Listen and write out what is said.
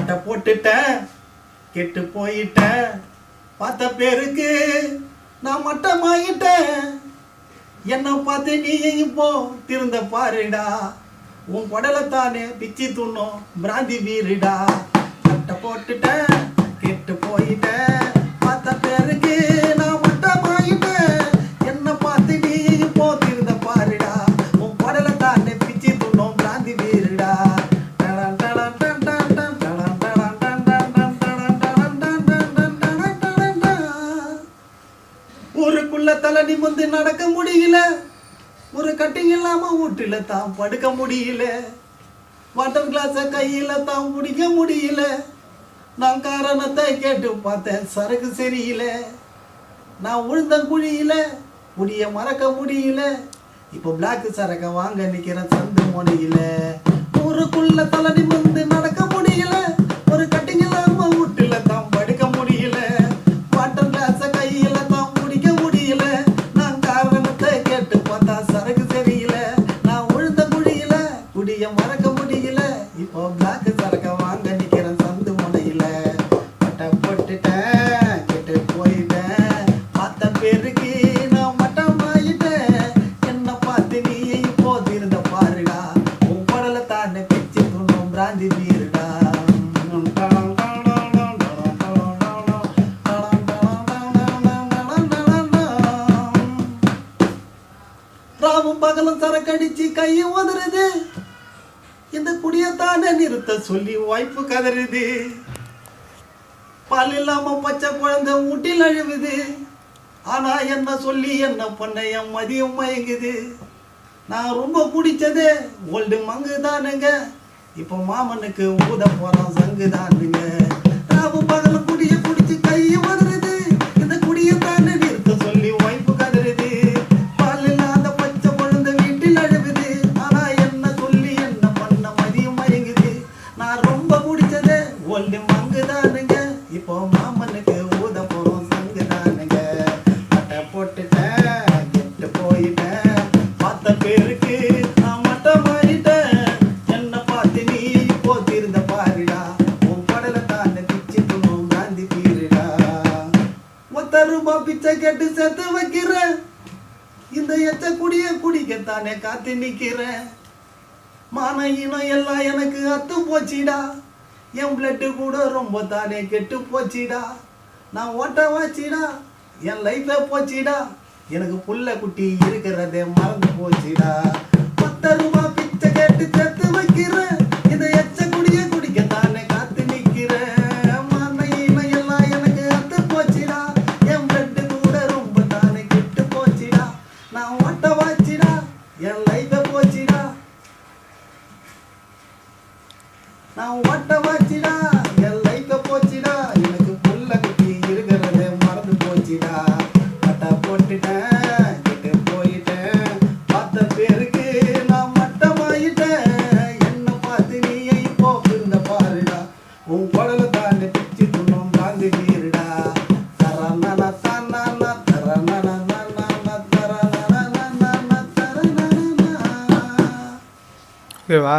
பட்டை போட்டுட்டேன் கெட்டு போயிட்டேன் பார்த்த பேருக்கு நான் மட்டமாயிட்டேன். என்ன பார்த்து நீ இப்போ திருந்த பாருடா, உன் குடலைத்தானே பிச்சு துண்ணும் பிராந்தி வீருடா. பட்டை போட்டுட்டேன் கெட்டு போயிட்டேன் பார்த்த பேருக்கு நான் மட்டமாயிட்டேன். என்ன பார்த்து நீ இப்போ திருந்த பாருடா, உன் குடலைத்தானே பிச்சு துண்ணும் பிராந்தி வீருடா. ஊருக்குள்ள தலை நிமிர்ந்து நடக்க முடியல, ஒரு கட்டிங் இல்லாம வீட்டுல தான் படுக்க முடியல. வாட்டர் கிளாஸ கையில தான் பிடிக்க முடியல. நான் காரணத்தை கேட்டு பார்த்தேன், சரக்கு சரியில்லை. நான் உழுந்த குழியில முடிய மறக்க முடியல. இப்போ பிளாக் சரக்க வாங்க நிக்கிற சந்து முனையில. ஊருக்குள்ள தலை நிமிர்ந்து நடக்க முடியல, ஒரு கட்டிங் இல்லாம வீட்டுல தான் படுக்க முடியல. வாட்டர் கிளாஸ கையில தான் பிடிக்க முடியல. நான் காரணத்தை கேட்டு பார்த்தா சரக்கு சரியில்லை. நான் உழுந்த குழியில குடிய மறக்க முடியல. இப்போ பிளாக் சரக்க வாங்க நிக்கிற சந்து முனையில. பட்டை போட்டுட்டேன் கெட்டு போயிட்டேன் பார்த்த பேருக்கு நான் மட்டமாயிட்டேன். என்ன பார்த்து நீ இப்போ திருந்த பாருடா, உன் குடலை தானே பிச்சு துண்ணும் பிராந்தி வீருடா. ராவும் பகலும் சரக்கடிச்சு கையும் உதறுது. இந்த குடியத்தானே நிறுத்த சொல்லி வாய்ப்பு கதறுது. பால் இல்லாம பச்சை குழந்தை ஊட்டில் அழுவுது. ஆனா என்ன சொல்லி என்ன பண்ண என் மதியம் மயங்குது. நான் ரொம்ப குடிச்சதே ஓல்டு மங்கு தானுங்க, இப்போ மாமனுக்கு ஊத போறான் சங்கு தானுங்க. ராவும் பகலும் குடிய குடிச்சு கையும் உதறுது. இந்த குடியத்தானே நிறுத்த சொல்லி வாய்ப்பு கதறுது. பால் இல்லாத பச்சை குழந்தை வீட்டில் அழுவுது. ஆனா என்ன சொல்லி என்ன பண்ண மதியம் மயங்குது. நான் ரொம்ப குடிச்சதே ஓல்டு மங்கு தானுங்க, இப்போ மாமனுக்கு ஊத போறோம் சங்கு தானுங்க. பட்டை போட்டுட்டேன் கெட்டு போயிட்டேன் பார்த்த பேருக்கு நான் மட்டமாயிட்டேன். என்ன பார்த்து நீ இப்போ திருந்த பாருடா, உன் கடலை தானே பிச்சு துண்ணும் காந்தி பீருடா. 10 ரூபாய் பிச்சை கேட்டு சேர்த்து வைக்கிறேன். இந்த எச்ச குடிய குடிக்கத்தானே காத்து நிக்கிறேன். மான இனம் எல்லாம் எனக்கு அத்து போச்சிடா. என் பிளட்டு கூட ரொம்ப தானே கெட்டு போச்சிடா. நான் ஓட்ட வாச்சிடா, என் லைஃபே போச்சிடா. எனக்கு புள்ள குட்டி இருக்கிறதே மறந்து போச்சிடா. 10 ரூபாய் பிச்சை கேட்டு சேர்த்து வைக்கிறேன். இந்த எச்ச குடிய குடிக்கத்தானே காத்து நிக்கிறேன். மான இனம் எல்லாம் எனக்கு அத்து போச்சிடா. என் பிளட்டு கூட ரொம்ப தானே கெட்டு போச்சிடா. நான் ஓட்ட வாச்சிடா, என் லைஃபே போச்சிடா. நான் ஓட்ட வாச்சிடா, என் லைஃபே போச்சிடா. எனக்கு புள்ள குட்டி இருக்கிறதே மறந்து போச்சிடா. பட்டை போட்டுட்டேன் கெட்டு போயிட்டேன் பார்த்த பேருக்கு நான் மட்டமாயிட்டேன். என்ன பார்த்து நீ இப்போ திருந்த பாருடா, உன் குடலை தானே பிச்சு துண்ணும் காந்தி வீருடா. தரநன தனன தரநன தரநன தரநன. ஓகேவா?